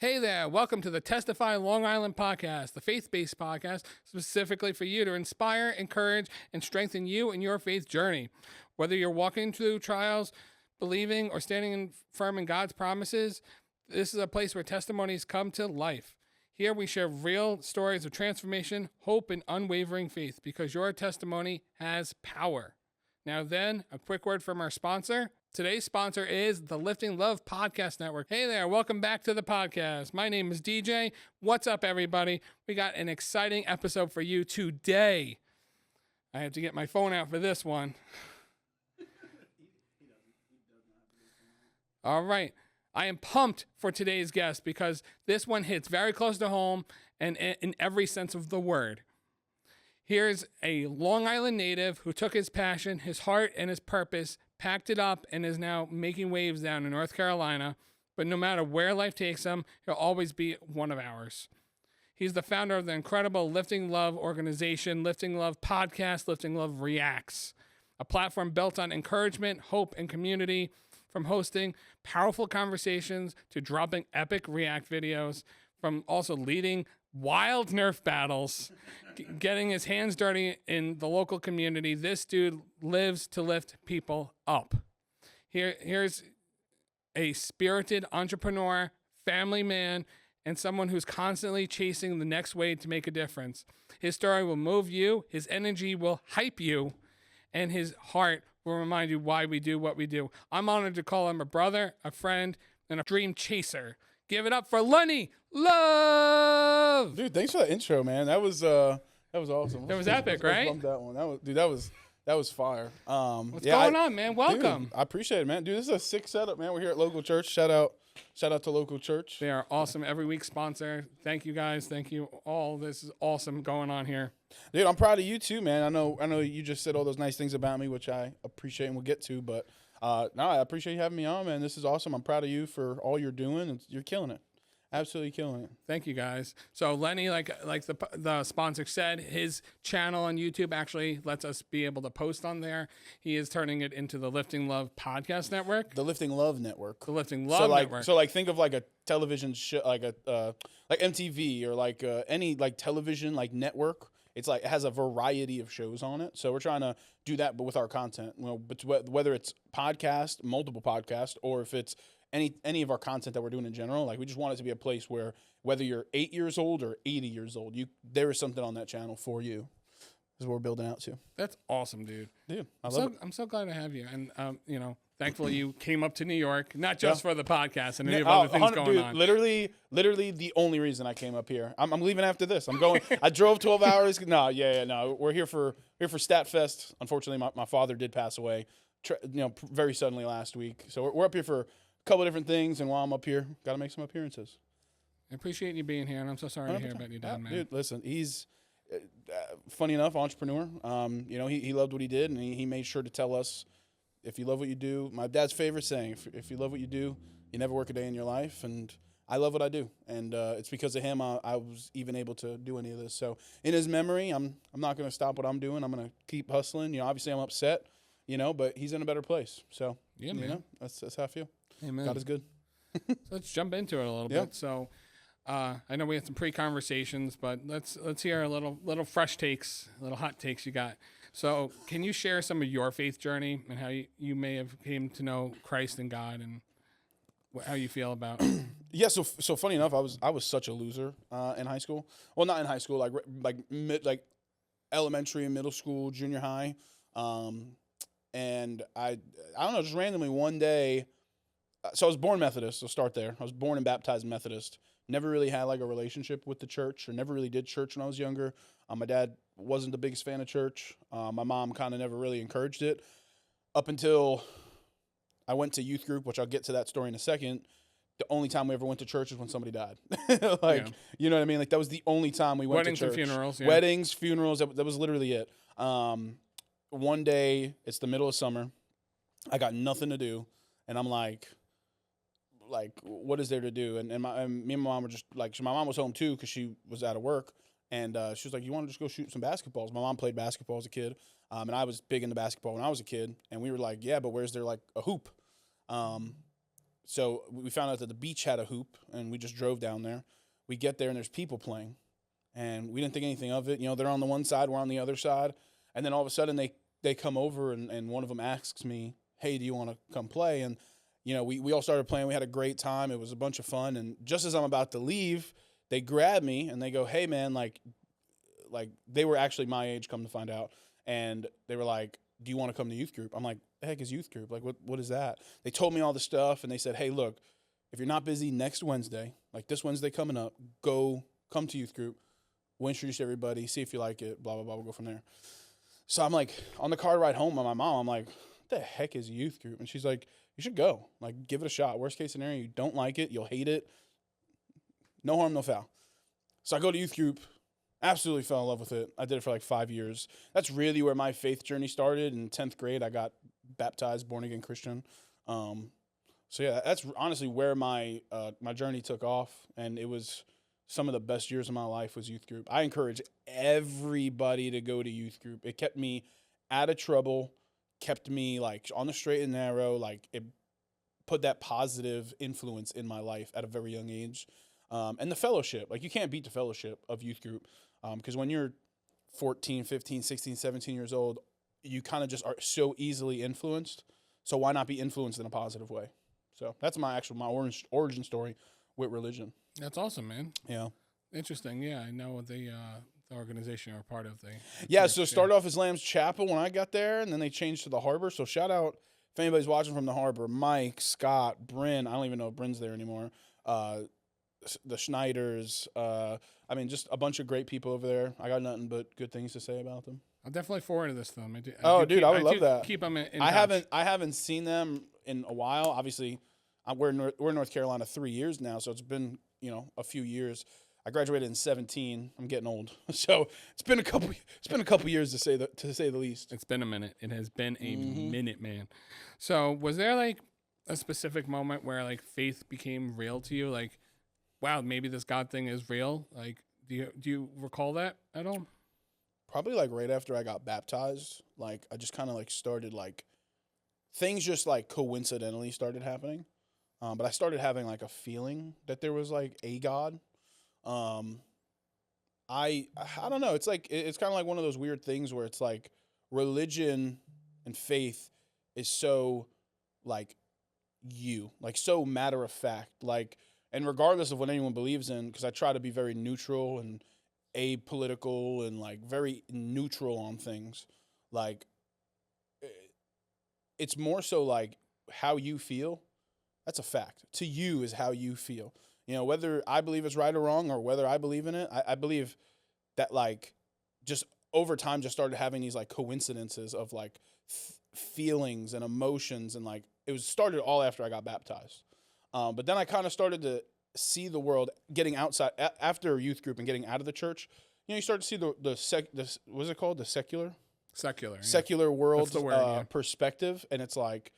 Hey there, welcome to the Testify Long Island Podcast, the faith-based podcast specifically for you to inspire, encourage, and strengthen you in your faith journey. Whether you're walking through trials, believing, or standing firm in God's promises, this is a place where testimonies come to life. Here we share real stories of transformation, hope, and unwavering faith because your testimony has power. Now then, a quick word from our sponsor. Today's sponsor is the Uplifting Love Podcast Network. Hey there, welcome back to the podcast. My name is DJ. What's up, everybody? We got an exciting episode for you today. I have to get my phone out for this one. All right. I am pumped for today's guest because this one hits very close to home and in every sense of the word. Here's a Long Island native who took his passion, his heart, and his purpose, packed it up, and is now making waves down in North Carolina. But no matter where life takes him, he'll always be one of ours. He's the founder of the incredible Lifting Love organization, Lifting Love Podcast, Lifting Love Reacts, a platform built on encouragement, hope, and community, from hosting powerful conversations to dropping epic React videos, from also leading wild Nerf battles, getting his hands dirty in the local community. This dude lives to lift people up. Here's a spirited entrepreneur, family man, and someone who's constantly chasing the next way to make a difference. His story will move you, his energy will hype you, and his heart will remind you why we do what we do. I'm honored to call him a brother, a friend, and a dream chaser. Give it up for Lenny Love. Dude, thanks for that intro, man. That was awesome. It was epic, right? I bumped that one. That was fire. What's going on, man? Welcome. Dude, I appreciate it, man. Dude, this is a sick setup, man. We're here at local church. Shout out to local church. They are awesome. Every week sponsor. Thank you guys. Thank you all. This is awesome going on here. Dude, I'm proud of you too, man. I know you just said all those nice things about me, which I appreciate and we'll get to, but no, I appreciate you having me on, man. This is awesome. I'm proud of you for all you're doing, and you're killing it. Absolutely killing it. Thank you, guys. So Lenny, like the sponsor said, his channel on YouTube actually lets us be able to post on there. He is turning it into the Lifting Love Podcast Network. The Lifting Love Network. The Lifting Love Network. So think of like a television show, like MTV or like any like television like network. It's like it has a variety of shows on it. So we're trying to do that, but with our content. But whether it's podcast, multiple podcasts, or if it's any of our content that we're doing in general, like we just want it to be a place where whether you're 8 years old or 80 years old, there is something on that channel for you. Is what we're building out to. That's awesome, dude. Dude, I love it. I'm so glad to have you, and thankfully you came up to New York, not just for the podcast and any other things going on. Literally the only reason I came up here. I'm leaving after this. I'm going. I drove 12 hours. No. We're here for StatFest. Unfortunately, my father did pass away, very suddenly last week. So we're up here for couple of different things, and while I'm up here, got to make some appearances. I appreciate you being here, and I'm so sorry to hear about your dad, man. Dude, listen, he's funny enough, entrepreneur. He loved what he did, and he made sure to tell us, if you love what you do, my dad's favorite saying, if you love what you do, you never work a day in your life, and I love what I do, and it's because of him I was even able to do any of this. So in his memory, I'm not going to stop what I'm doing. I'm going to keep hustling. Obviously I'm upset, but he's in a better place. So yeah, man. That's how I feel. Amen. God is good. So let's jump into it a little bit. So I know we had some pre-conversations, but let's hear a little fresh takes, little hot takes you got. So can you share some of your faith journey and how you may have came to know Christ and God and how you feel about it? Yeah, so funny enough, I was such a loser in high school. Well, not in high school, like elementary and middle school, junior high. And I don't know, just randomly one day. So I was born Methodist, so start there. I was born and baptized Methodist. Never really had like a relationship with the church, or never really did church when I was younger. My dad wasn't the biggest fan of church. My mom kind of never really encouraged it up until I went to youth group, which I'll get to that story in a second. The only time we ever went to church is when somebody died. You know what I mean? Like that was the only time we went to church. Weddings and funerals. Yeah. Weddings, funerals, that was literally it. One day, it's the middle of summer. I got nothing to do, and I'm like, what is there to do? And me and my mom were just like, my mom was home too because she was out of work, and she was like, you want to just go shoot some basketballs? My mom played basketball as a kid, and I was big into basketball when I was a kid, and we were like, yeah, but where's there like a hoop? so we found out that the beach had a hoop, and we just drove down there. We get there, and there's people playing, and we didn't think anything of it. You know, they're on the one side, we're on the other side, and then all of a sudden they come over, and one of them asks me, hey, do you want to come play? And, you know, we all started playing. We had a great time. It was a bunch of fun, and just as I'm about to leave, they grab me, and they go, hey, man, like they were actually my age, come to find out, and they were like, do you want to come to youth group? I'm like, the heck is youth group? Like, what is that? They told me all the stuff, and they said, hey, look, if you're not busy next Wednesday, like this Wednesday coming up, come to youth group. We'll introduce everybody, see if you like it, blah, blah, blah. We'll go from there. So I'm like, on the car ride home with my mom, I'm like, what the heck is youth group? And she's like, you should go. Like, give it a shot. Worst case scenario, you don't like it, you'll hate it. No harm, no foul. So I go to youth group. Absolutely fell in love with it. I did it for like 5 years. That's really where my faith journey started. In 10th grade, I got baptized, born again Christian. So yeah, that's honestly where my journey took off, and it was some of the best years of my life was youth group. I encourage everybody to go to youth group. It kept me out of trouble, kept me like on the straight and narrow. Like it put that positive influence in my life at a very young age. And the fellowship, like you can't beat the fellowship of youth group. Because when you're 14, 15, 16, 17 years old, you kind of just are so easily influenced. So why not be influenced in a positive way? So that's my origin story with religion. That's awesome, man. Yeah. Interesting. Yeah, I know the organization are part of the. Yeah, so it started off as Lamb's Chapel when I got there, and then they changed to the Harbor. So shout out if anybody's watching from the Harbor, Mike, Scott, Bryn. I don't even know if Bryn's there anymore. The Schneiders, I mean, just a bunch of great people over there. I got nothing but good things to say about them. I'll definitely forward to this film. I would love that. Keep them in I touch. haven't seen them in a while. Obviously, we're in North Carolina 3 years now, so it's been a few years. I graduated in 2017. I'm getting old, so it's been a couple years to say the least. It's been a minute. It has been a minute, man. So was there like a specific moment where like faith became real to you? Like, wow, maybe this God thing is real. Like, do you recall that at all? Probably like right after I got baptized. Like I just kind of like started like things just like coincidentally started happening. But I started having like a feeling that there was like a God. I don't know. It's like it's kind of like one of those weird things where it's like religion and faith is so like so matter of fact, like, and regardless of what anyone believes in, because I try to be very neutral and apolitical and like very neutral on things. Like it's more so like how you feel. That's a fact. To you is how you feel. Whether I believe it's right or wrong or whether I believe in it, I believe that like just over time just started having these like coincidences of like feelings and emotions, and like it was started all after I got baptized. But then I kind of started to see the world getting outside after youth group and getting out of the church. You start to see the what's it called? The secular world perspective. And it's like,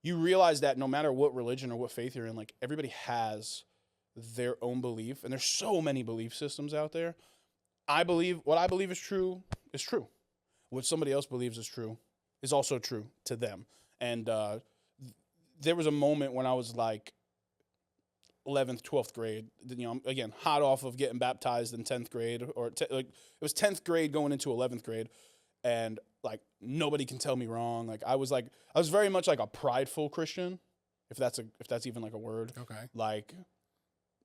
you realize that no matter what religion or what faith you're in, like everybody has their own belief, and there's so many belief systems out there. What I believe is true is true. What somebody else believes is true is also true to them. And there was a moment when I was like 11th, 12th grade, again, hot off of getting baptized in 10th grade, it was 10th grade going into 11th grade. And like, nobody can tell me wrong. Like, I was very much like a prideful Christian, if that's even like a word. Okay. Like,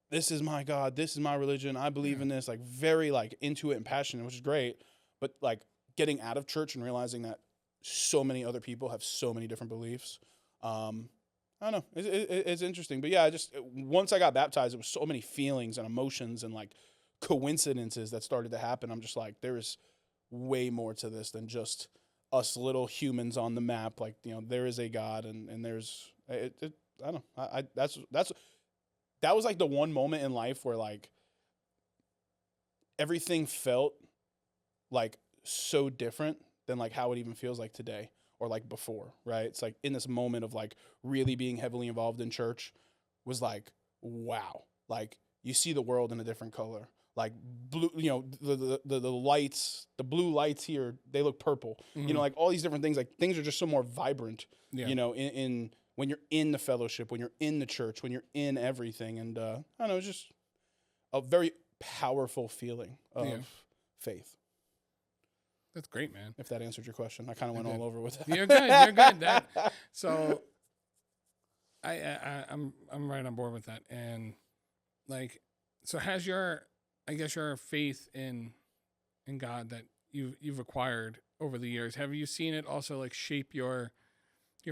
this is my God, this is my religion, I believe in this, like very like into it and passionate, which is great. But like getting out of church and realizing that so many other people have so many different beliefs. I don't know. It's interesting. But yeah, once I got baptized, it was so many feelings and emotions and like coincidences that started to happen. I'm just like, there is way more to this than just us little humans on the map. Like, there is a God, and there's I don't know. That was like the one moment in life where like everything felt like so different than like how it even feels like today or like before, right? It's like in this moment of like really being heavily involved in church was like, wow, like you see the world in a different color. Like blue, the lights, the blue lights here, they look purple. Mm-hmm. Like all these different things, like things are just so more vibrant, yeah. in when you're in the fellowship, when you're in the church, when you're in everything. And I don't know, it's just a very powerful feeling of faith. That's great, man. If that answered your question. I kind of went all over with that. You're good. You're good. So I'm right on board with that. And like, so has your faith in God that you've acquired over the years, have you seen it also like shape your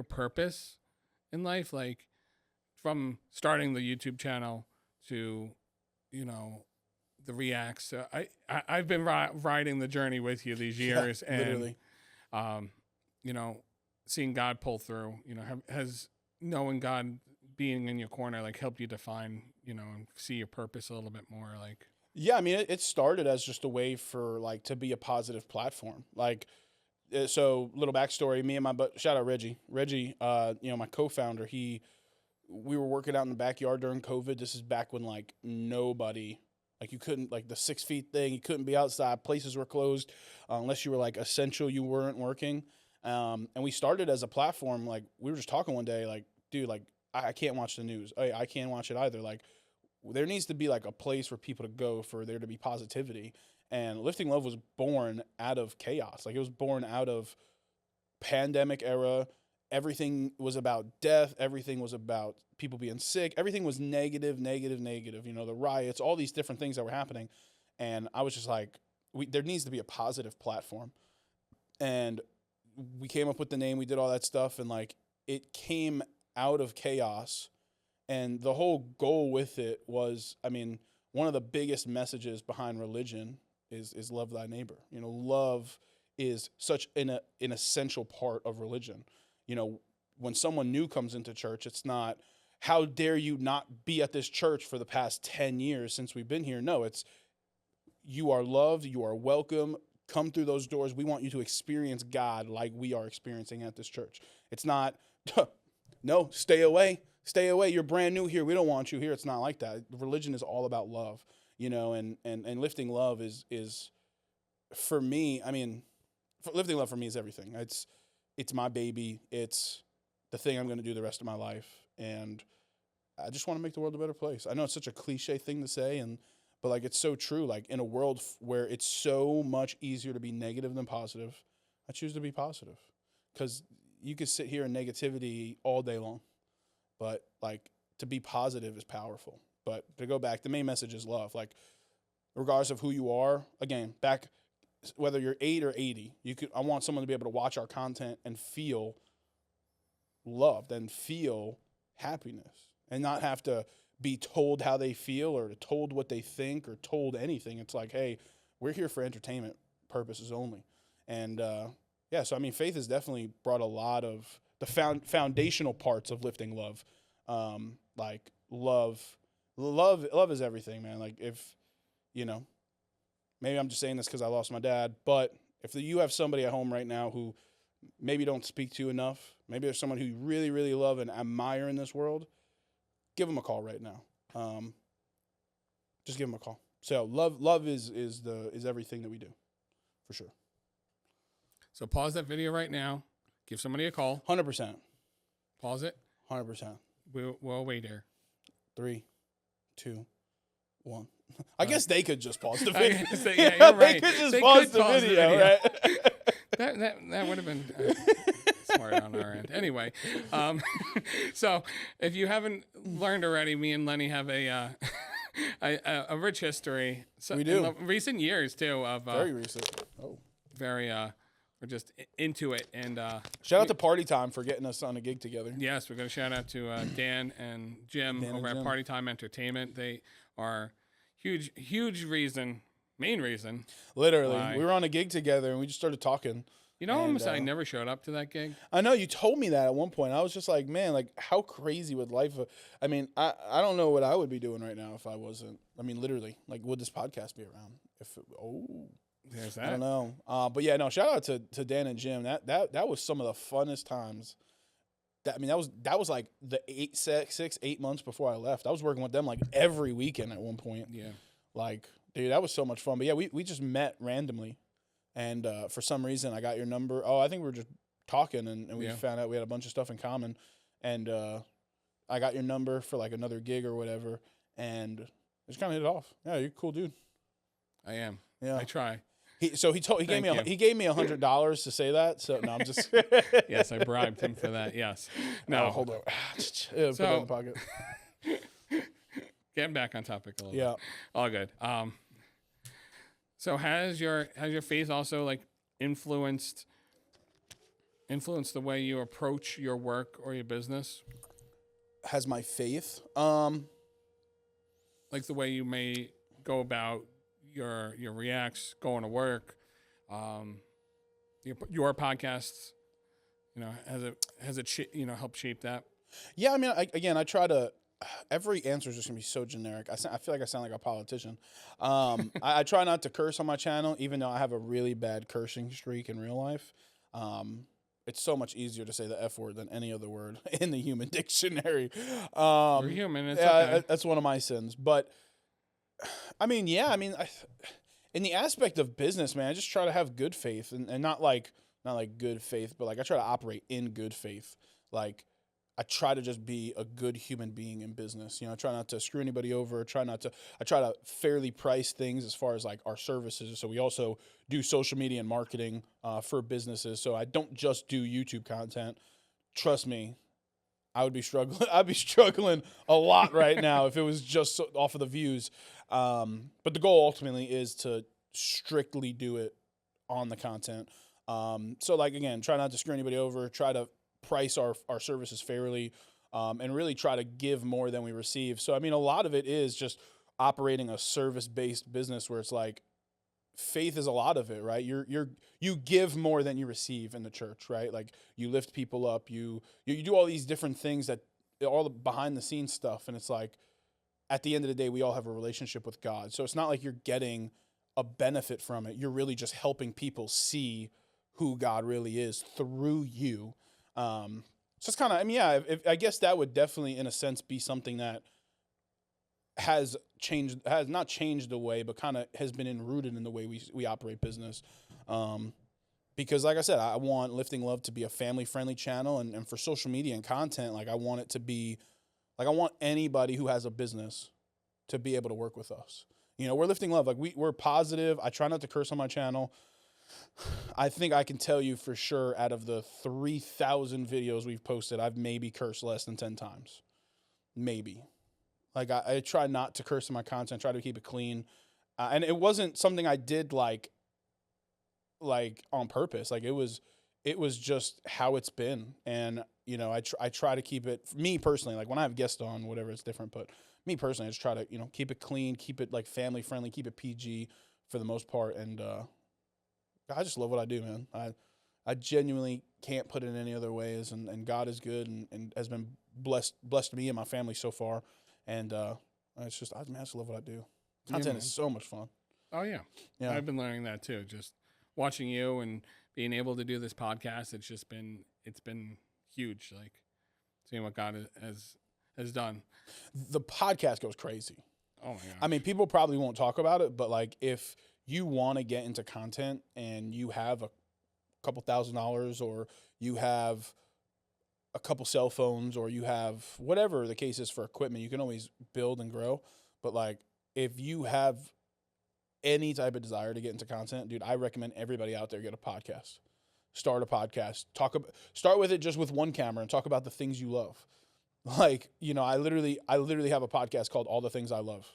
purpose in life? Like from starting the YouTube channel to, the reacts. I've been riding the journey with you these years, and literally, seeing God pull through. Has knowing God being in your corner like helped you define, and see your purpose a little bit more? Like, yeah, I mean, it started as just a way for like to be a positive platform. Like, so little backstory: me and shout out Reggie, my co-founder. We were working out in the backyard during COVID. This is back when like nobody. Like you couldn't, like the 6 feet thing, you couldn't be outside. Places were closed unless you were like essential, you weren't working. And we started as a platform. Like we were just talking one day, like, dude, like I can't watch the news. I can't watch it either. Like there needs to be like a place for people to go for there to be positivity. And Lifting Love was born out of chaos. Like it was born out of pandemic era. Everything was about death. Everything was about people being sick. Everything was negative. The riots, all these different things that were happening. And I was just like, there needs to be a positive platform. And we came up with the name. We did all that stuff. And like, it came out of chaos. And the whole goal with it was, I mean, one of the biggest messages behind religion is love thy neighbor. Love is such an essential part of religion. When someone new comes into church, it's not, how dare you not be at this church for the past 10 years since we've been here? No, it's, you are loved, you are welcome, come through those doors. We want you to experience God like we are experiencing at this church. It's not, no, stay away, you're brand new here, we don't want you here. It's not like that. Religion is all about love, and Lifting Love is for me, I mean, Lifting Love for me is everything. It's my baby. It's the thing I'm going to do the rest of my life. And I just want to make the world a better place. I know it's such a cliche thing to say, but like, it's so true. Like in a world where it's so much easier to be negative than positive, I choose to be positive because you could sit here in negativity all day long, but like to be positive is powerful. But to go back, the main message is love. Like regardless of who you are, again, back, whether you're 8 or 80, I want someone to be able to watch our content and feel loved and feel happiness and not have to be told how they feel or told what they think or told anything. It's like, hey, we're here for entertainment purposes only. And so I mean, faith has definitely brought a lot of the foundational parts of Lifting Love. Like love is everything, man. Like if, maybe I'm just saying this because I lost my dad, but if you have somebody at home right now who maybe don't speak to you enough, maybe there's someone who you really, really love and admire in this world, give them a call right now. Just give them a call. So love is everything that we do, for sure. So pause that video right now. Give somebody a call. 100%. Pause it. 100%. We'll wait here. 3, 2, 1. I guess they could just pause the I video. guess you're right. They could just pause the video, right? That would have been smart on our end. Anyway, so if you haven't learned already, me and Lenny have a rich history. So we do. In recent years too. Of very recent. Oh, very. We're just into it. And shout out to Party Time for getting us on a gig together. Yes, we're going to shout out to Dan and Jim over at Party Time Entertainment. They are huge main reason. Literally, why. We were on a gig together and we just started talking. Almost I never showed up to that gig. I know, you told me that at one point. I was just like, man, like how crazy would life? I mean, I don't know what I would be doing right now if I wasn't. I mean, literally, like, would this podcast be around? There's that. I don't know. But yeah, no. Shout out to Dan and Jim. That was some of the funnest times. That was like the 8 months before I left. I was working with them like every weekend at one point. Yeah. Like, dude, that was so much fun. But yeah, we just met randomly, and for some reason I got your number. Oh, I think we were just talking, and we found out we had a bunch of stuff in common, and I got your number for like another gig or whatever, and just kind of hit it off. Yeah, you're a cool dude. I am. Yeah, I try. He gave me $100 to say that. So no, I'm just Yes, I bribed him for that. Yes. No, hold on. Put that in the pocket. Getting back on topic a little Yeah. bit. All good. So has your faith also like influenced the way you approach your work or your business? Has my faith? Like the way you may go about your reacts, going to work, your podcasts, has it helped shape that? Yeah, I mean, I try to. Every answer is just gonna be so generic. I feel like I sound like a politician. I try not to curse on my channel, even though I have a really bad cursing streak in real life. It's so much easier to say the F word than any other word in the human dictionary. You're human. It's okay. That's one of my sins. But I mean, in the aspect of business, man, I just try to have good faith and not like good faith, but like I try to operate in good faith. Like I try to just be a good human being in business. I try not to screw anybody over. I try to fairly price things as far as like our services. So we also do social media and marketing for businesses. So I don't just do YouTube content. Trust me, I would be struggling. I'd be struggling a lot right now if it was just off of the views. But the goal ultimately is to strictly do it on the content. So like, again, try not to screw anybody over. Try to price our services fairly, and really try to give more than we receive. So, I mean, a lot of it is just operating a service-based business where it's like faith is a lot of it, right? You give more than you receive in the church, right? Like you lift people up, you do all these different things that all the behind the scenes stuff. And it's like, at the end of the day, we all have a relationship with God. So it's not like you're getting a benefit from it. You're really just helping people see who God really is through you. So it's kind of, I mean, yeah, I guess that would definitely, in a sense, be something that has not changed the way, but kind of has been enrooted in the way we operate business. Because like I said, I want Lifting Love to be a family-friendly channel, and for social media and content, like I want it to be, like I want anybody who has a business to be able to work with us. We're Lifting Love. Like we're positive. I try not to curse on my channel. I think I can tell you for sure, out of the 3,000 videos we've posted, I've maybe cursed less than 10 times. Maybe. Like I try not to curse in my content, try to keep it clean. And it wasn't something I did like on purpose. Like it was just how it's been. And, I try to keep it, me personally, like when I have guests on, whatever, it's different. But me personally, I just try to, keep it clean, keep it like family friendly, keep it PG for the most part. And, I just love what I do, man. I genuinely can't put it in any other ways, and God is good and has been blessed me and my family so far. And it's just, I just love what I do. Content is so much fun. Oh yeah. I've been learning that too. Just watching you and being able to do this podcast, it's been huge. Like seeing what God has done. The podcast goes crazy. Oh my gosh. I mean, people probably won't talk about it, but like if you want to get into content and you have a couple $1,000, or you have a couple cell phones, or you have whatever the case is for equipment, you can always build and grow. But like, if you have any type of desire to get into content, dude, I recommend everybody out there get a podcast. Start a podcast. Start with it just with one camera and talk about the things you love. Like, I literally have a podcast called All the Things I Love.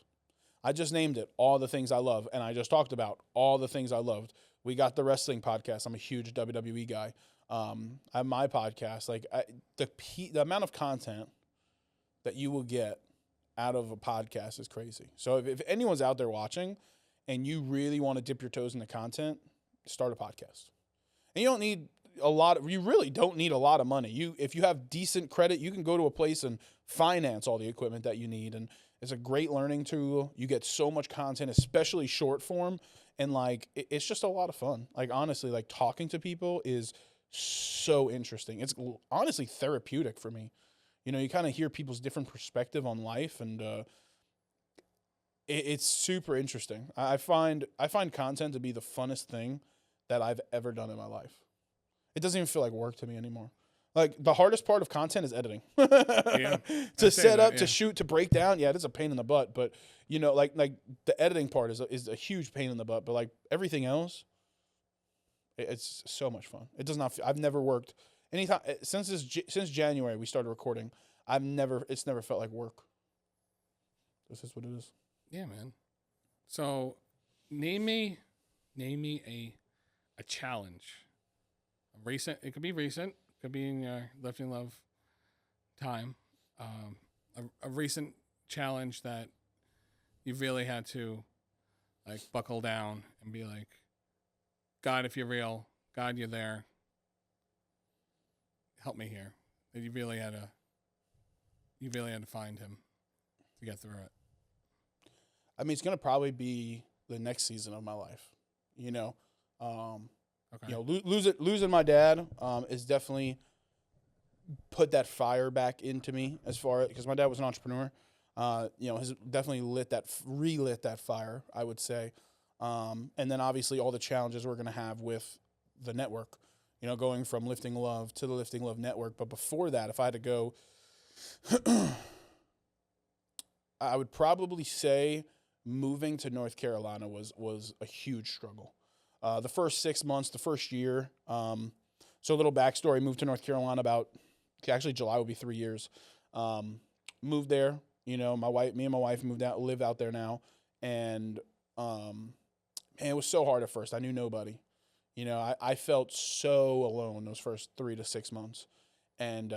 I just named it All the Things I Love, and I just talked about all the things I loved. We got the wrestling podcast. I'm a huge WWE guy. I have my podcast. Like the amount of content that you will get out of a podcast is crazy. So if anyone's out there watching and you really want to dip your toes into content, start a podcast. And you really don't need a lot of money. If you have decent credit, you can go to a place and finance all the equipment that you need. And it's a great learning tool. You get so much content, especially short form. And like, it's just a lot of fun. Like, honestly, like talking to people is so interesting. It's honestly therapeutic for me. You kind of hear people's different perspective on life, and it's super interesting. I find content to be the funnest thing that I've ever done in my life. It doesn't even feel like work to me anymore. Like the hardest part of content is editing. Yeah. To set up, yeah. to shoot, to break down. Yeah, it is a pain in the butt. But like the editing part is a huge pain in the butt. But like everything else, it's so much fun. It does not. I've never worked anytime since January we started recording. It's never felt like work. This is what it is. Yeah, man. So, name me a challenge. Recent. It could be recent. Could be in your Lifting Love time. A recent challenge that you really had to like buckle down and be like, God, if you're real, God, you're there. Help me here. That you really had to find him to get through it. I mean, it's gonna probably be the next season of my life. Okay. Losing my dad is definitely put that fire back into me as far as because my dad was an entrepreneur. Has definitely relit that fire, I would say. And then obviously all the challenges we're gonna have with the network. Going from Lifting Love to the Lifting Love Network. But before that, if I had to go, I would probably say moving to North Carolina was a huge struggle. The first 6 months, the first year. So a little backstory, moved to North Carolina actually July will be 3 years. Moved there, me and my wife moved out, live out there now. And it was so hard at first. I knew nobody. I felt so alone those first 3 to 6 months. And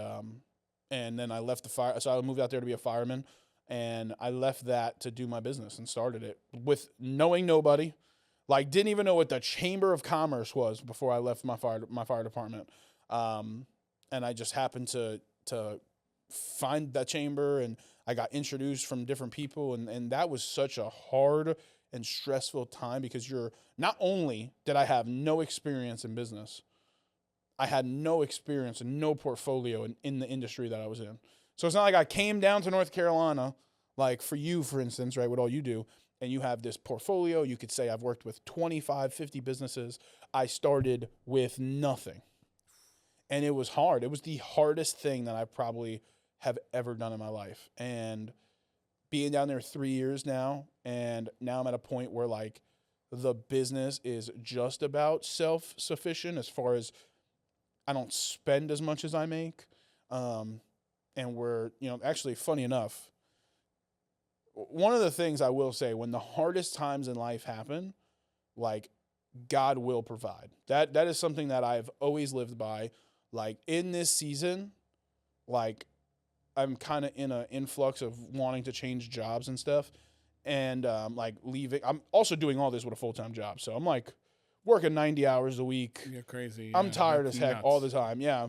then I left the fire. So I moved out there to be a fireman. And I left that to do my business and started it with knowing nobody. Like, didn't even know what the Chamber of Commerce was before I left my fire department. And I just happened to find that chamber, and I got introduced from different people. And that was such a hard and stressful time because not only did I have no experience in business, I had no experience and no portfolio in the industry that I was in. So it's not like I came down to North Carolina, like for you, for instance, right, what all you do, and you have this portfolio. You could say I've worked with 25, 50 businesses. I started with nothing. And it was hard. It was the hardest thing that I probably have ever done in my life. And being down there 3 years now, and now I'm at a point where like the business is just about self-sufficient as far as I don't spend as much as I make. And we're, actually funny enough, one of the things I will say, when the hardest times in life happen, like God will provide. That is something that I've always lived by. Like in this season, like I'm kind of in an influx of wanting to change jobs and stuff. And like leaving, I'm also doing all this with a full-time job. So I'm like working 90 hours a week. You're crazy. I'm tired as heck nuts. all the time. Yeah.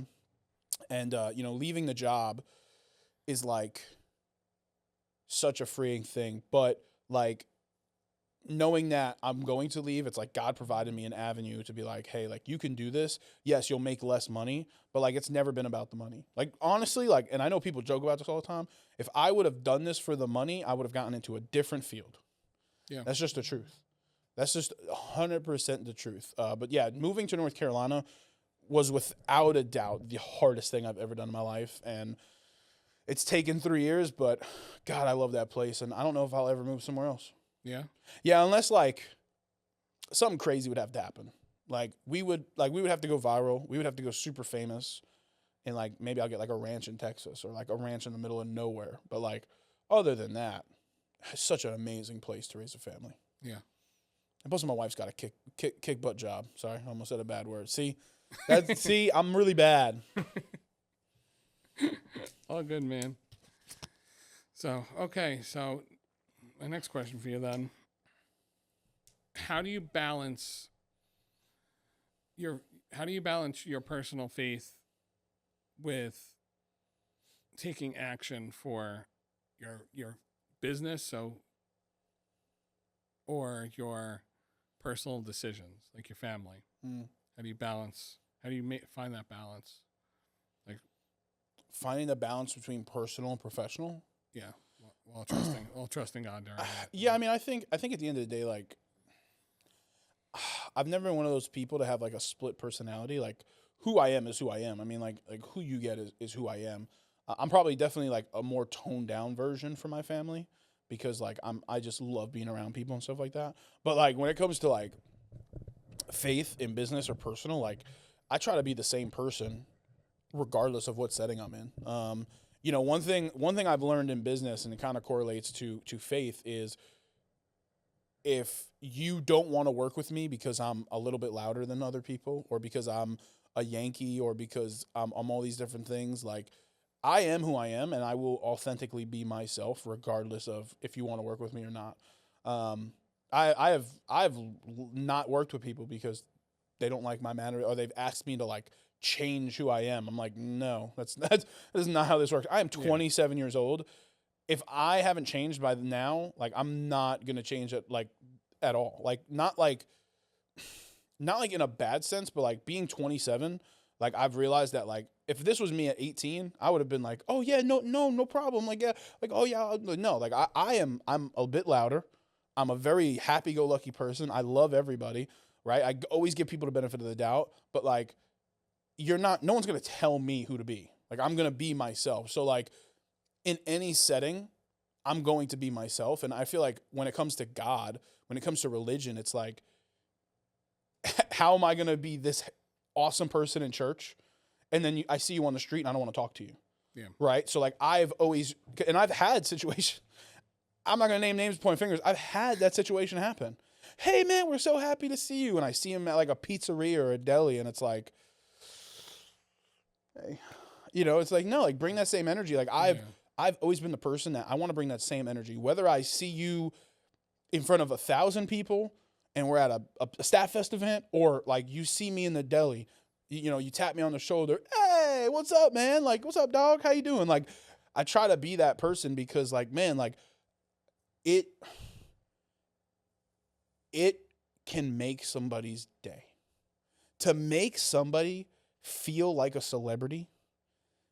And, leaving the job is like such a freeing thing. But like knowing that I'm going to leave, it's like God provided me an avenue to be like, hey, like you can do this. Yes, you'll make less money, but like it's never been about the money. Like honestly, like, and I know people joke about this all the time. If I would have done this for the money, I would have gotten into a different field. Yeah. That's just the truth. That's just 100% the truth. But yeah, moving to North Carolina was without a doubt the hardest thing I've ever done in my life. And it's taken 3 years, but God, I love that place. And I don't know if I'll ever move somewhere else. Yeah. Yeah, unless like something crazy would have to happen. Like we would have to go viral. We would have to go super famous. And like maybe I'll get like a ranch in Texas or like a ranch in the middle of nowhere. But like other than that, it's such an amazing place to raise a family. Yeah. And plus my wife's got a kick butt job. Sorry, I almost said a bad word. See, I'm really bad. All good, man. So, okay. So my next question for you then. How do you balance your personal faith with taking action for your business or your personal decisions, like your family? How do you find that balance? Like finding the balance between personal and professional. Yeah, while trusting God during that. Yeah, I mean, I think at the end of the day, like, I've never been one of those people to have like a split personality. Like, who I am is who I am. I mean, like who you get is who I am. I'm probably definitely like a more toned down version for my family because like I just love being around people and stuff like that. But like when it comes to like faith in business or personal, like I try to be the same person regardless of what setting I'm in. You know, one thing I've learned in business, and it kind of correlates to faith, is if you don't want to work with me because I'm a little bit louder than other people, or because I'm a Yankee, or because I'm all these different things, like I am who I am, and I will authentically be myself regardless of if you want to work with me or not. I've not worked with people because they don't like my manner, or they've asked me to like change who I am. I'm like, no, that is not how this works. I am 27 years old. If I haven't changed by now, like I'm not gonna change it like at all. Like not like in a bad sense, but like being 27, like I've realized that like if this was me at 18, I would have been like, oh yeah, no problem. Like yeah, like oh yeah, no, like I'm a bit louder. I'm a very happy-go-lucky person. I love everybody, right? I always give people the benefit of the doubt, but like no one's going to tell me who to be. Like I'm going to be myself. So like in any setting, I'm going to be myself. And I feel like when it comes to God, when it comes to religion, it's like, how am I going to be this awesome person in church? And then I see you on the street and I don't want to talk to you. Yeah. Right. So like I've had situations, I'm not going to name names, point fingers. I've had that situation happen. Hey man, we're so happy to see you. And I see him at like a pizzeria or a deli, and it's like, hey, you know, it's like, no, like bring that same energy. Like I've always been the person that I want to bring that same energy, whether I see you in front of 1,000 people and we're at a Staff Fest event, or like you see me in the deli, you know, you tap me on the shoulder. Hey, what's up, man? Like, what's up, dog? How you doing? Like, I try to be that person because like, man, like it can make somebody's day. To make somebody feel like a celebrity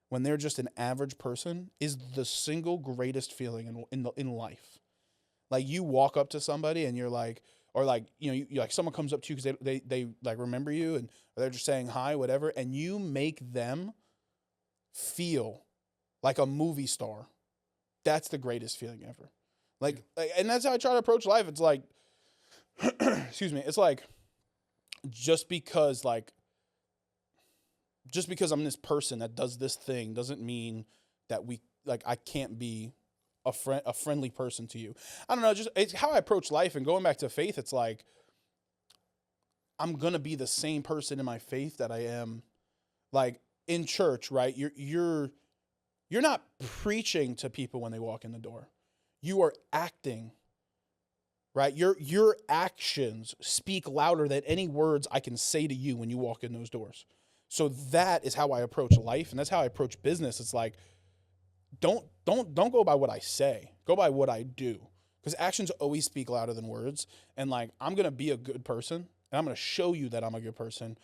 when they're just an average person is the single greatest feeling in life. Like you walk up to somebody and you're like, or like, you know, you like someone comes up to you because they like remember you, and they're just saying hi, whatever, and you make them feel like a movie star. That's the greatest feeling ever. Like, and that's how I try to approach life. It's like, excuse me, it's like just because I'm this person that does this thing doesn't mean that I can't be a friendly person to you. I don't know, just it's how I approach life. And going back to faith, it's like I'm gonna be the same person in my faith that I am like in church, right? You're not preaching to people when they walk in the door. You are acting, right? Your actions speak louder than any words I can say to you when you walk in those doors. So that is how I approach life, and that's how I approach business. It's like, don't go by what I say. Go by what I do. Because actions always speak louder than words. And like, I'm going to be a good person, and I'm going to show you that I'm a good person.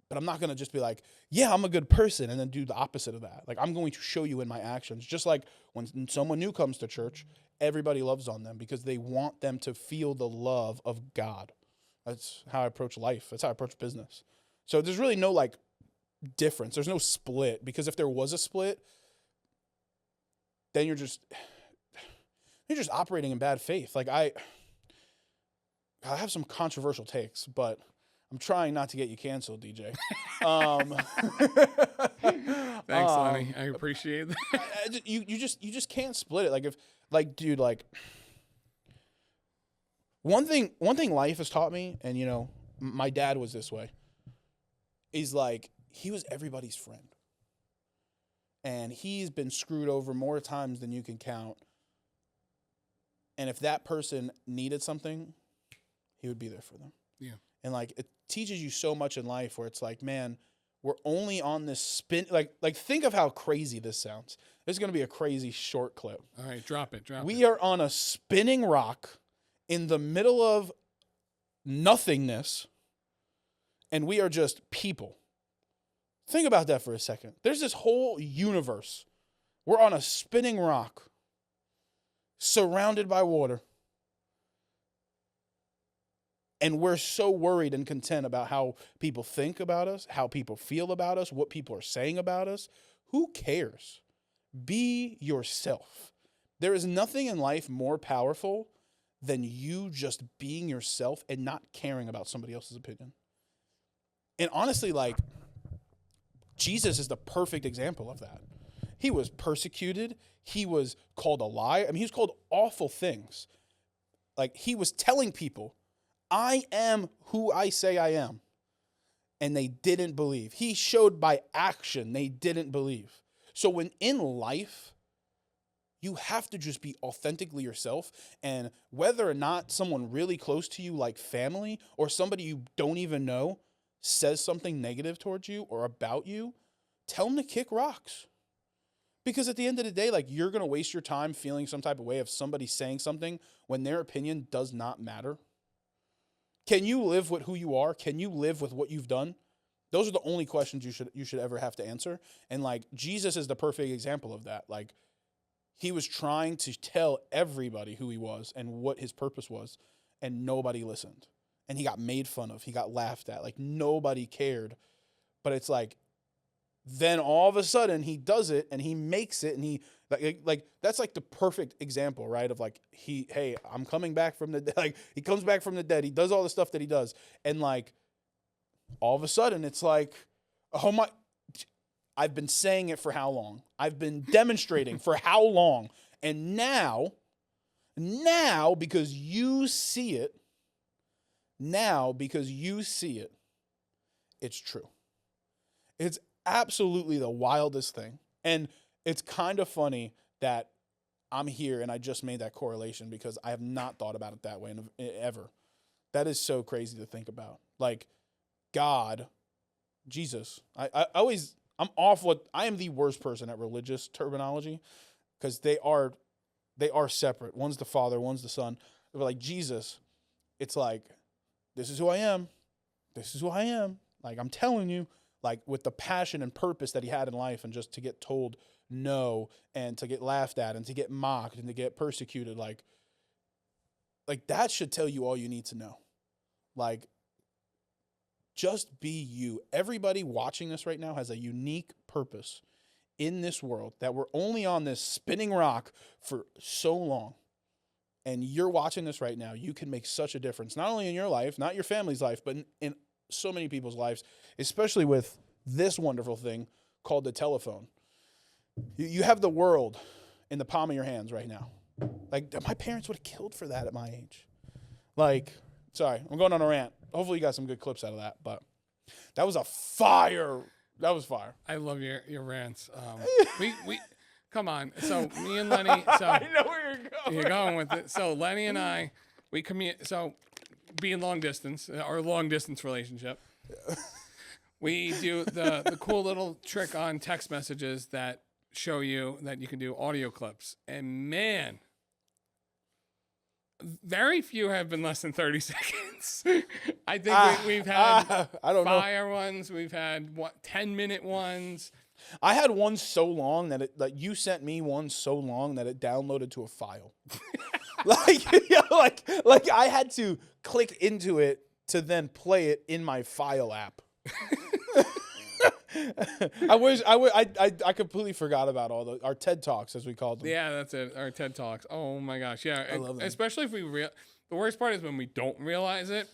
But I'm not going to just be like, yeah, I'm a good person, and then do the opposite of that. Like, I'm going to show you in my actions. Just like when someone new comes to church, everybody loves on them because they want them to feel the love of God. That's how I approach life. That's how I approach business. So there's really no like difference. There's no split, because if there was a split, then you're just operating in bad faith. Like I have some controversial takes, but I'm trying not to get you canceled, DJ. Thanks, Lenny. I appreciate that. You just can't split it. Like if like, dude, like one thing life has taught me, and you know, my dad was this way, is like he was everybody's friend. And he's been screwed over more times than you can count. And if that person needed something, he would be there for them. Yeah. And like it teaches you so much in life, where it's like, man, we're only on this spin. Like think of how crazy this sounds. This is going to be a crazy short clip. All right, drop it. We are on a spinning rock in the middle of nothingness, and we are just people. Think about that for a second. There's this whole universe. We're on a spinning rock, surrounded by water. And we're so worried and content about how people think about us, how people feel about us, what people are saying about us. Who cares? Be yourself. There is nothing in life more powerful than you just being yourself and not caring about somebody else's opinion. And honestly, like, Jesus is the perfect example of that. He was persecuted. He was called a liar. I mean, he was called awful things. Like, he was telling people, I am who I say I am. And they didn't believe. He showed by action they didn't believe. So when in life, you have to just be authentically yourself. And whether or not someone really close to you, like family, or somebody you don't even know, says something negative towards you or about you, tell them to kick rocks. Because at the end of the day, like, you're going to waste your time feeling some type of way of somebody saying something when their opinion does not matter. Can you live with who you are? Can you live with what you've done? Those are the only questions you should ever have to answer. And like, Jesus is the perfect example of that. Like, he was trying to tell everybody who he was and what his purpose was, and nobody listened. And he got made fun of. He got laughed at. Like, nobody cared. But it's like, then all of a sudden he does it and he makes it, and he like that's like the perfect example, right? Of like, hey, I'm coming back from the dead. Like, he comes back from the dead. He does all the stuff that he does. And like, all of a sudden it's like, oh my, I've been saying it for how long? I've been demonstrating for how long? And now because you see it, it's true. It's absolutely the wildest thing. And it's kind of funny that I'm here and I just made that correlation, because I have not thought about it that way ever. That is so crazy to think about. Like, God, Jesus, I am the worst person at religious terminology, because they are separate. One's the Father, one's the Son. But like Jesus, it's like, this is who I am. This is who I am. Like, I'm telling you, like, with the passion and purpose that he had in life, and just to get told no, and to get laughed at, and to get mocked, and to get persecuted, like that should tell you all you need to know. Like, just be you. Everybody watching this right now has a unique purpose in this world, that we're only on this spinning rock for so long. And you're watching this right now. You can make such a difference, not only in your life, not your family's life, but in so many people's lives, especially with this wonderful thing called the telephone. You have the world in the palm of your hands right now. Like, my parents would have killed for that at my age. Like, sorry, I'm going on a rant. Hopefully you got some good clips out of that, but that was fire. I love your rants. We come on. So me and Lenny. So I know where you're going. You're going with it. So Lenny and I, we commute. So being long distance, our long distance relationship, we do the cool little trick on text messages that show you that you can do audio clips. And man, very few have been less than 30 seconds. I think we've had fire ones. We've had 10-minute ones. I had one so long that you sent me one so long that it downloaded to a file. like I had to click into it to then play it in my file app. I completely forgot about all our TED Talks, as we called them. Yeah, that's it. Our TED Talks. Oh my gosh, yeah. I love them. Especially if the worst part is when we don't realize it,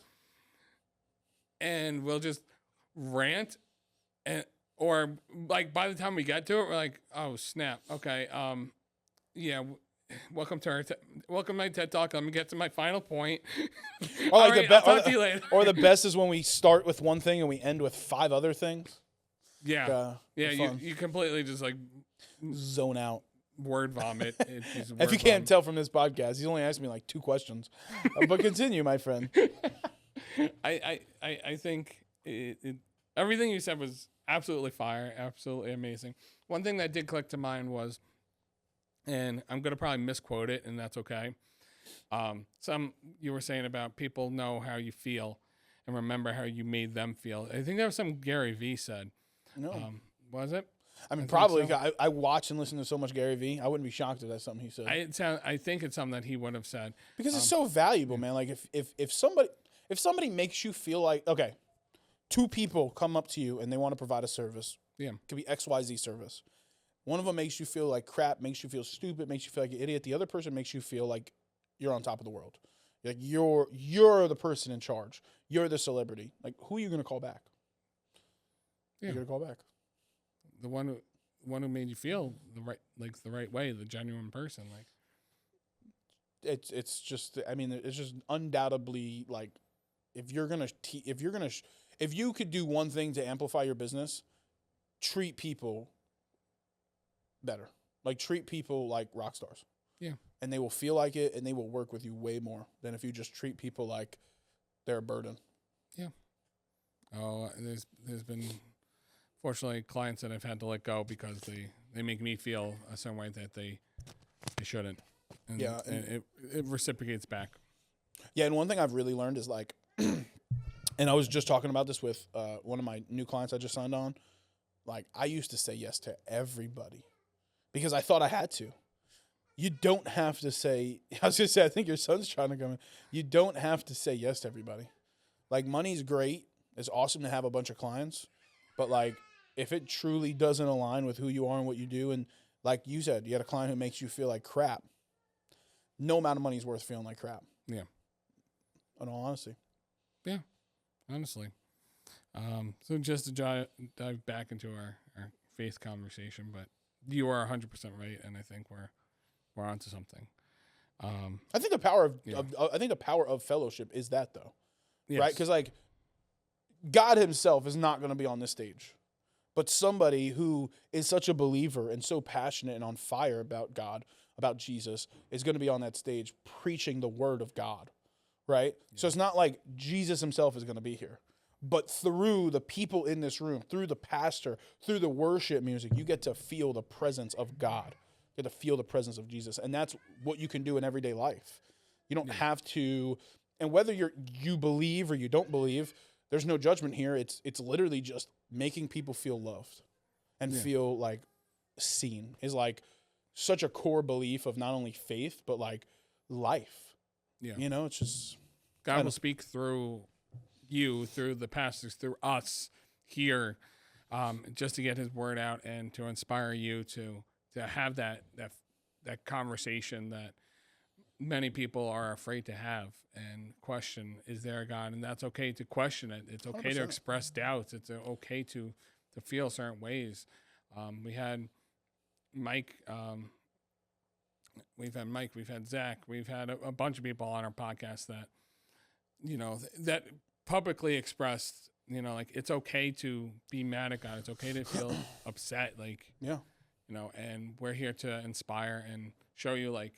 and we'll just rant, or like by the time we get to it, we're like, oh snap, okay, yeah. Welcome to my TED Talk. Let me get to my final point. Or like I'll talk to you later. Or the best is when we start with one thing and we end with 5 other things. Yeah, you completely just like zone out, word vomit. If you can't tell from this podcast, he's only asked me like 2 questions, but continue, my friend. I think everything you said was absolutely fire, absolutely amazing. One thing that did click to mind was, and I'm going to probably misquote it, and that's okay. You were saying about people know how you feel and remember how you made them feel. I think that was something Gary Vee said. No. Was it? I mean, probably. So. I watch and listen to so much Gary Vee. I wouldn't be shocked if that's something he said. I think it's something that he would have said. Because it's so valuable, man. Like, if somebody... if somebody makes you feel like, okay, two people come up to you and they want to provide a service. Yeah. It could be XYZ service. One of them makes you feel like crap, makes you feel stupid, makes you feel like an idiot. The other person makes you feel like you're on top of the world. Like you're the person in charge. You're the celebrity. Like, who are you going to call back? Yeah. You're going to call back. The one who made you feel the right way, the genuine person. Like, it's just, I mean, it's just undoubtedly like, if you could do one thing to amplify your business, treat people better. Like, treat people like rock stars. Yeah. And they will feel like it, and they will work with you way more than if you just treat people like they're a burden. Yeah. Oh, there's been, fortunately, clients that I've had to let go because they make me feel a certain way that they shouldn't. And, yeah. And it reciprocates back. Yeah, and one thing I've really learned is like, and I was just talking about this with one of my new clients I just signed on. Like, I used to say yes to everybody because I thought I had to. You don't have to say, I was going to say, I think your son's trying to come in. You don't have to say yes to everybody. Like, money's great. It's awesome to have a bunch of clients. But, like, if it truly doesn't align with who you are and what you do, and like you said, you had a client who makes you feel like crap, no amount of money is worth feeling like crap. Yeah. In all honesty. Yeah, honestly. So just to dive back into our faith conversation, but you are 100% right, and I think we're onto something. I think the power of fellowship is that, though, yes. right? Because like God Himself is not going to be on this stage, but somebody who is such a believer and so passionate and on fire about God, about Jesus, is going to be on that stage preaching the Word of God, right? Yeah. So it's not like Jesus Himself is going to be here. But through the people in this room, through the pastor, through the worship music, you get to feel the presence of God. You get to feel the presence of Jesus. And that's what you can do in everyday life. You don't have to, and whether you believe or you don't believe, there's no judgment here. It's literally just making people feel loved and feel like seen is like such a core belief of not only faith, but like life. Yeah. You know, it's just. God will speak through you, through the pastors, through us here, just to get His word out and to inspire you to have that conversation that many people are afraid to have and question, is there a God? And that's okay to question it. It's okay 100%. To express doubts. It's okay to feel certain ways. We had Mike, we've had Zach, we've had a bunch of people on our podcast that, that publicly expressed, like, it's okay to be mad at God. It's okay to feel upset. Like, and we're here to inspire and show you, like,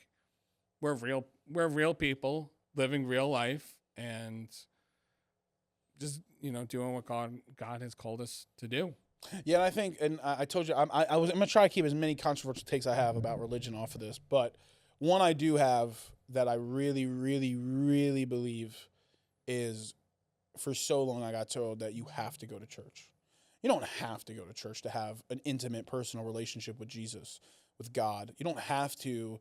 we're real people living real life and just, doing what God has called us to do. Yeah, and I think, and I told you, I'm going to try to keep as many controversial takes I have about religion off of this, but one I do have that I really, really, really believe is, for so long I got told that you have to go to church. You don't have to go to church to have an intimate, personal relationship with Jesus, with God. You don't have to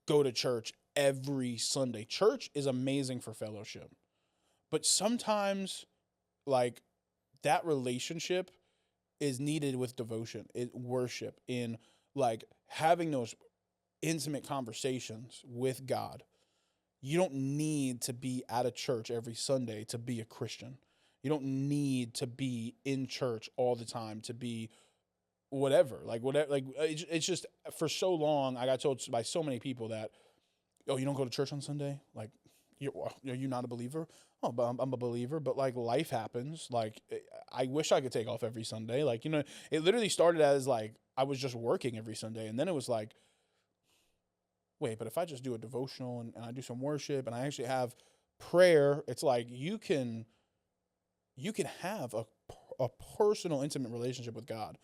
go to church every Sunday. Church is amazing for fellowship, but sometimes, like, that relationship is needed with devotion, worship, in like having those intimate conversations with God. You don't need to be at a church every Sunday to be a Christian. You don't need to be in church all the time to be whatever. It's just, for so long I got told by so many people that, oh, you don't go to church on Sunday? Like, are you not a believer? Oh, but I'm a believer, but like, life happens. Like, I wish I could take off every Sunday. Like, it literally started as like, I was just working every Sunday. And then it was like, wait, but if I just do a devotional and I do some worship and I actually have prayer, it's like, you can have a personal, intimate relationship with God,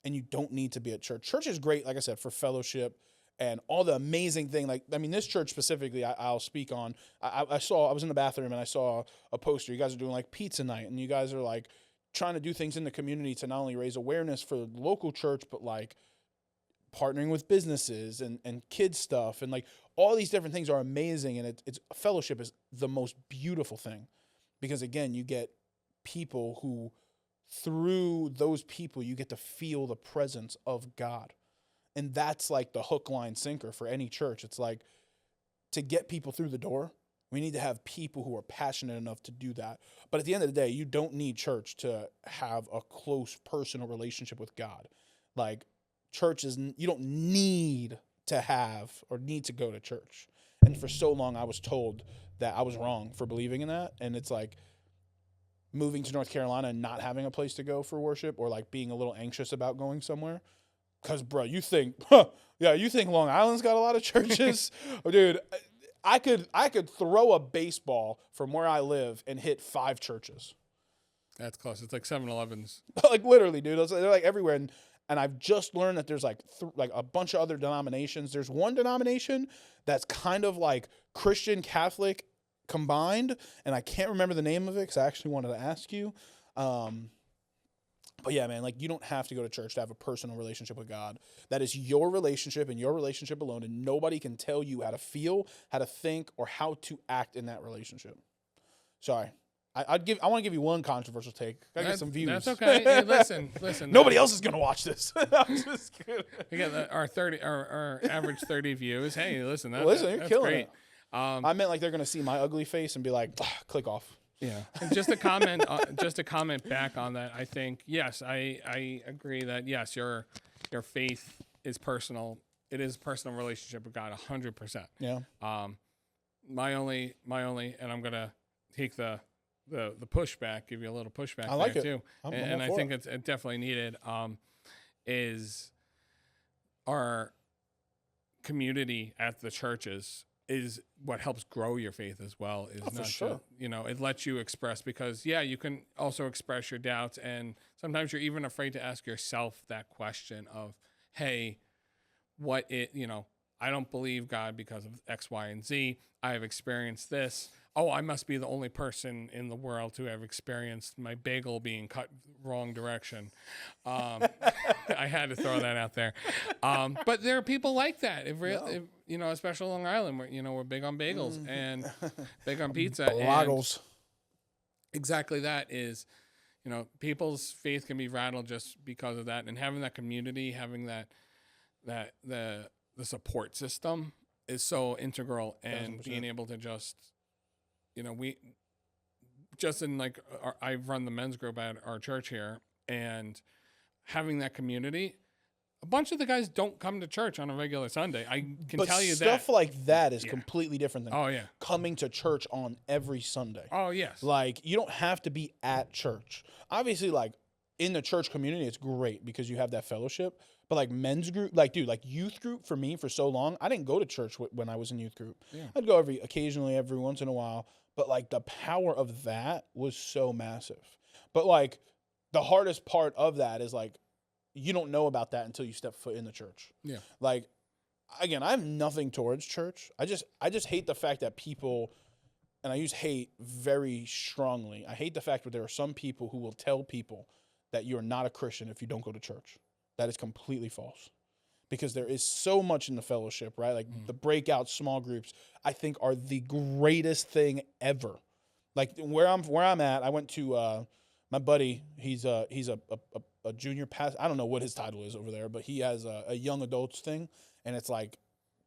and you don't need to be at church. Church is great, like I said, for fellowship and all the amazing thing. Like, I mean, this church specifically, I'll speak on. I was in the bathroom and I saw a poster. You guys are doing like pizza night, and you guys are like trying to do things in the community to not only raise awareness for the local church, but like partnering with businesses and kids stuff, and like all these different things are amazing. And it's fellowship is the most beautiful thing. Because again, you get people who, through those people, you get to feel the presence of God. And that's like the hook, line, sinker for any church. It's like, to get people through the door, we need to have people who are passionate enough to do that. But at the end of the day, you don't need church to have a close personal relationship with God. Like, church is, you don't need to have or need to go to church. And for so long, I was told that I was wrong for believing in that. And it's like moving to North Carolina and not having a place to go for worship, or like being a little anxious about going somewhere. Because, bro, you think, you think Long Island's got a lot of churches? Dude, I could throw a baseball from where I live and hit 5 churches. That's close. It's like 7-Elevens. Like, literally, dude. They're like everywhere. And I've just learned that there's like a bunch of other denominations. There's one denomination that's kind of like Christian Catholic combined, and I can't remember the name of it because I actually wanted to ask you. But yeah, man, like, you don't have to go to church to have a personal relationship with God. That is your relationship and your relationship alone, and nobody can tell you how to feel, how to think, or how to act in that relationship. Sorry. I want to give you one controversial take. I get some views. That's okay. Hey, listen. Nobody else is gonna watch this. I'm just kidding. We got our average 30 views. Hey, listen, You're that's killing great. it. I meant like they're gonna see my ugly face and be like, click off. Yeah. And just to comment back on that, I think, yes, I agree that, yes, your faith is personal. It is a personal relationship with God, 100%. Yeah. My only, and I'm gonna take the pushback, give you a little pushback. I like there it too, and I think it's definitely needed. Is our community at the churches is what helps grow your faith as well. Is not sure. It lets you express, because you can also express your doubts, and sometimes you're even afraid to ask yourself that question of, hey, I don't believe God because of X, Y, and Z. I have experienced this. Oh, I must be the only person in the world to have experienced my bagel being cut wrong direction. I had to throw that out there. But there are people like that. Especially Long Island, where we're big on bagels and big on pizza. Bagels. Exactly, that is, people's faith can be rattled just because of that, and having that community, having the support system is so integral, and 100%. being able to just, we just in like I run the men's group at our church here, and having that community. A bunch of the guys don't come to church on a regular Sunday. I can tell you that. Stuff like that is completely different than coming to church on every Sunday. Oh, yes. Like, you don't have to be at church. Obviously, like, in the church community, it's great because you have that fellowship. But, like, men's group, like, dude, like, youth group for me for so long, I didn't go to church when I was in youth group. Yeah. I'd go occasionally every once in a while. But, like, the power of that was so massive. But, like, the hardest part of that is, like, you don't know about that until you step foot in the church. Yeah. Like, again, I have nothing towards church. I just hate the fact that people, and I use hate very strongly. I hate the fact that there are some people who will tell people that you're not a Christian if you don't go to church. That is completely false. Because there is so much in the fellowship, right? Like the breakout small groups, I think, are the greatest thing ever. Like where I'm at, I went to my buddy. He's a junior pastor. I don't know what his title is over there, but he has a young adults thing, and it's like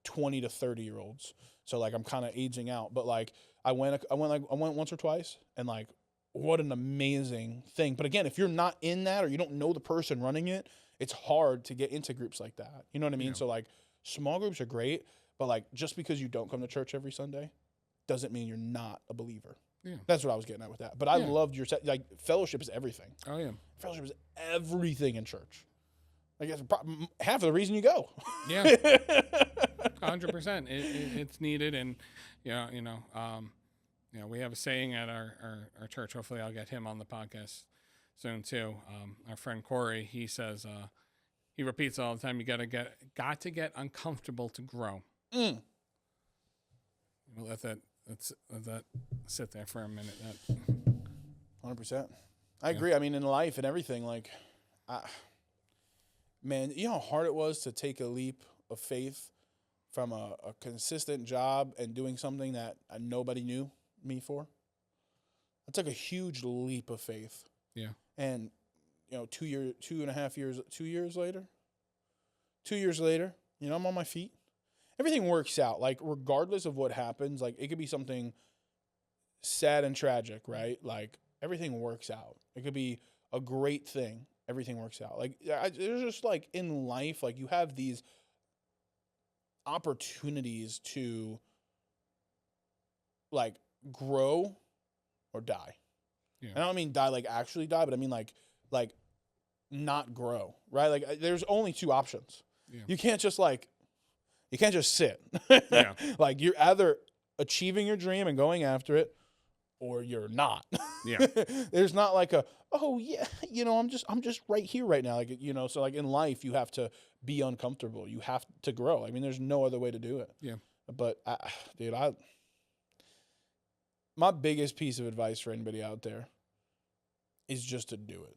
20 to 30-year-olds. So like I'm kind of aging out, but like I went once or twice, and like what an amazing thing. But again, if you're not in that or you don't know the person running it, it's hard to get into groups like that. You know what I mean? Yeah. So like small groups are great, but like just because you don't come to church every Sunday doesn't mean you're not a believer. Yeah. That's what I was getting at with that. But I loved your like fellowship is everything. Oh yeah. Fellowship is everything in church. Like it's half of the reason you go. Yeah. 100%. It's needed, and we have a saying at our church. Hopefully I'll get him on the podcast soon too. Our friend Corey, he says, he repeats all the time, you got to get uncomfortable to grow. We'll let that sit there for a minute. 100%. I agree. I mean, in life and everything, like, man, you know how hard it was to take a leap of faith from a consistent job and doing something that nobody knew me for? I took a huge leap of faith. Yeah. And, 2 years later, I'm on my feet. Everything works out. Like, regardless of what happens, like, it could be something sad and tragic, right? Like, everything works out. It could be a great thing. Everything works out. Like, there's just, like, in life, like, you have these opportunities to, like, grow or die. Yeah. And I don't mean die, like, actually die, but I mean, like not grow, right? Like, there's only two options. Yeah. You can't just sit. Yeah. Like, you're either achieving your dream and going after it, or you're not. Yeah. There's not like oh yeah, I'm just right here right now. Like, so like in life, you have to be uncomfortable. You have to grow. I mean, there's no other way to do it. Yeah. But my biggest piece of advice for anybody out there is just to do it.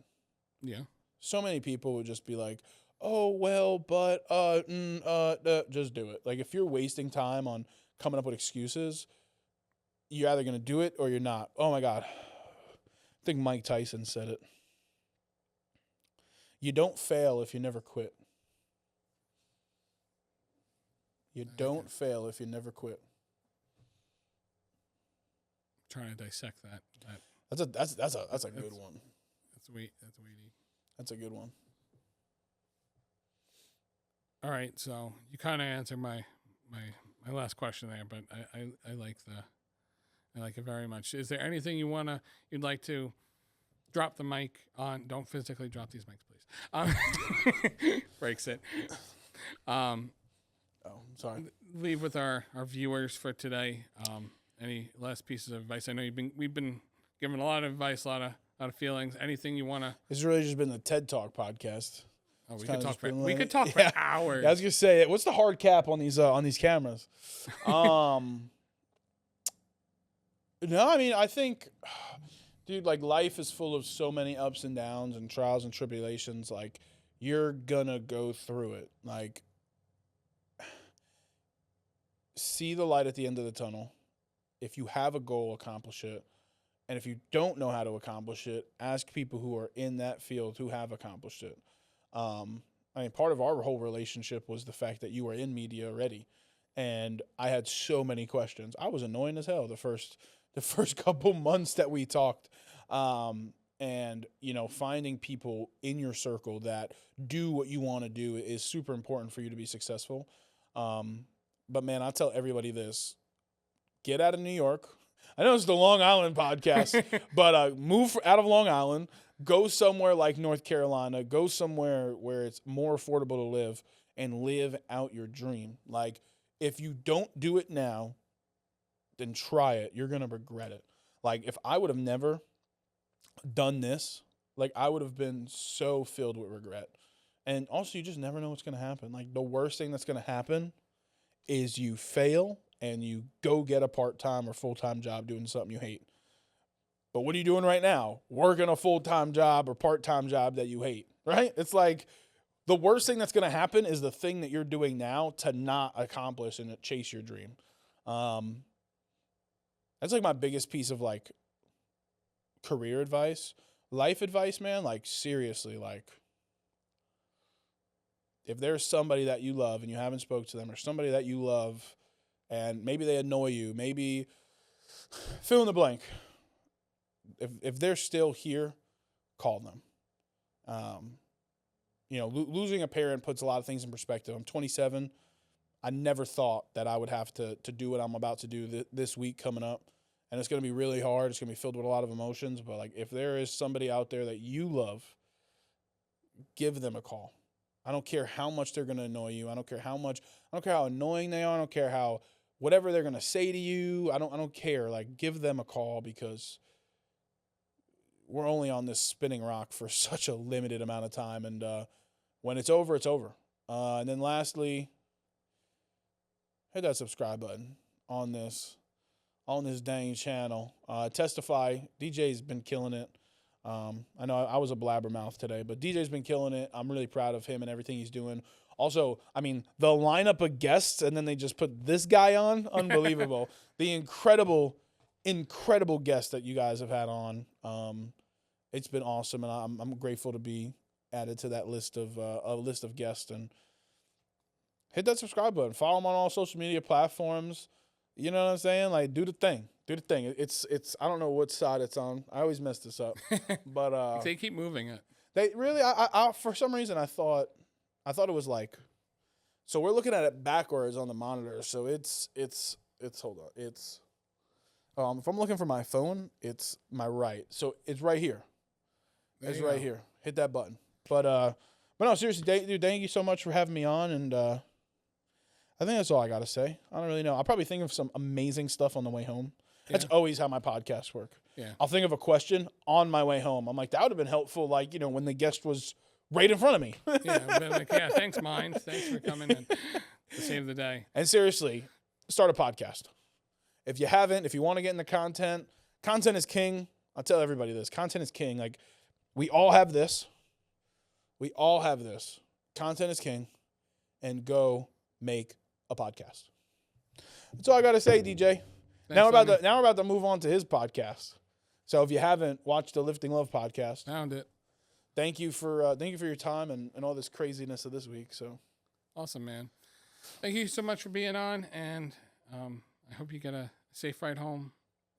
Yeah. So many people would just be like, oh, well, but, just do it. Like, if you're wasting time on coming up with excuses, you're either going to do it or you're not. Oh, my God. I think Mike Tyson said it. You don't fail if you never quit. You don't fail if you never quit. Trying to dissect that. That's a good one. That's weighty. That's a good one. All right, so you kind of answered my last question there, but I like it very much. Is there anything you'd like to drop the mic on? Don't physically drop these mics, please. Breaks it. Sorry. Leave with our viewers for today. Any last pieces of advice? I know we've been giving a lot of advice, a lot of feelings. Anything you want to? It's really just been the TED Talk podcast. Oh, we could talk for hours. I was gonna say, what's the hard cap on these cameras? No, I mean, I think, dude, like, life is full of so many ups and downs and trials and tribulations. Like, you're gonna go through it. Like, see the light at the end of the tunnel. If you have a goal, accomplish it. And if you don't know how to accomplish it, ask people who are in that field who have accomplished it. I mean, part of our whole relationship was the fact that you were in media already. And I had so many questions. I was annoying as hell the first couple months that we talked. And, finding people in your circle that do what you want to do is super important for you to be successful. But, man, I'll tell everybody this. Get out of New York. I know it's the Long Island podcast, but move out of Long Island. Go somewhere like North Carolina. Go somewhere where it's more affordable to live and live out your dream. Like, if you don't do it now, then try it. You're going to regret it. Like, if I would have never done this, like, I would have been so filled with regret. And also, you just never know what's going to happen. Like, the worst thing that's going to happen is you fail and you go get a part-time or full-time job doing something you hate. But what are you doing right now? Working a full-time job or part-time job that you hate, right? It's like the worst thing that's going to happen is the thing that you're doing now to not accomplish and chase your dream. That's like my biggest piece of like career advice. Life advice, man, like seriously, like if there's somebody that you love and you haven't spoke to them, or somebody that you love and maybe they annoy you, maybe fill in the blank. If they're still here, call them. Losing a parent puts a lot of things in perspective. I'm 27. I never thought that I would have to do what I'm about to do this week coming up. And it's going to be really hard. It's going to be filled with a lot of emotions. But, like, if there is somebody out there that you love, give them a call. I don't care how much they're going to annoy you. I don't care how annoying they are. I don't care how whatever they're going to say to you. I don't care. Like, give them a call, because we're only on this spinning rock for such a limited amount of time. And when it's over, it's over. And then lastly, hit that subscribe button on this dang channel. Testify. DJ's been killing it. I know I was a blabbermouth today, but DJ's been killing it. I'm really proud of him and everything he's doing. Also, I mean, the lineup of guests, and then they just put this guy on, unbelievable. The incredible incredible guests that you guys have had on. It's been awesome, and I'm grateful to be added to that list of guests. And hit that subscribe button. Follow them on all social media platforms. You know what I'm saying? Like, do the thing. Do the thing. It's. I don't know what side it's on. I always mess this up, but they keep moving it. They really. I for some reason I thought it was like. So we're looking at it backwards on the monitor. So it's. Hold on. It's. If I'm looking for my phone, it's my right. So it's right here. It's right here. Hit that button. But no, seriously, dude, thank you so much for having me on, and I think that's all I got to say. I don't really know. I'll probably think of some amazing stuff on the way home. That's always how my podcasts work. Yeah. I'll think of a question on my way home. I'm like, that would have been helpful, like, you know, when the guest was right in front of me. Thanks, Mind. Thanks for coming in to save the day. And seriously, start a podcast. If you haven't, if you want to get into content is king. I'll tell everybody this. Content is king. Like, we all have this. Content is king. And go make a podcast. That's all I got to say, DJ. Now we're about to move on to his podcast. So if you haven't watched the Lifting Love podcast, found it. Thank you for your time and all this craziness of this week. So awesome, man. Thank you so much for being on, and I hope you get a safe ride home.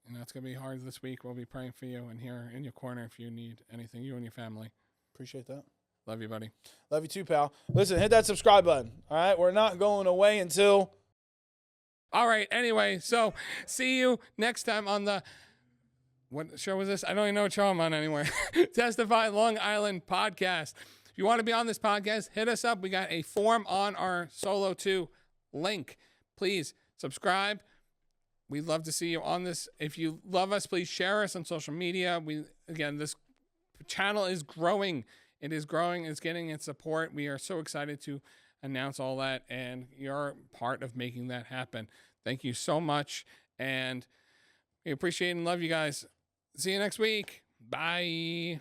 You know, it's gonna be hard this week. We'll be praying for you and here in your corner if you need anything. You and your family. Appreciate that. Love you, buddy. Love you too, pal. Listen, hit that subscribe button. All right, we're not going away until. All right. Anyway, so see you next time on the, what show was this? I don't even know what show I'm on anymore. Testify Long Island Podcast. If you want to be on this podcast, hit us up. We got a form on our Solo 2 link. Please subscribe. We'd love to see you on this. If you love us, please share us on social media. This channel is growing. It is growing. It's getting its support. We are so excited to announce all that, and you're part of making that happen. Thank you so much, and we appreciate and love you guys. See you next week. Bye.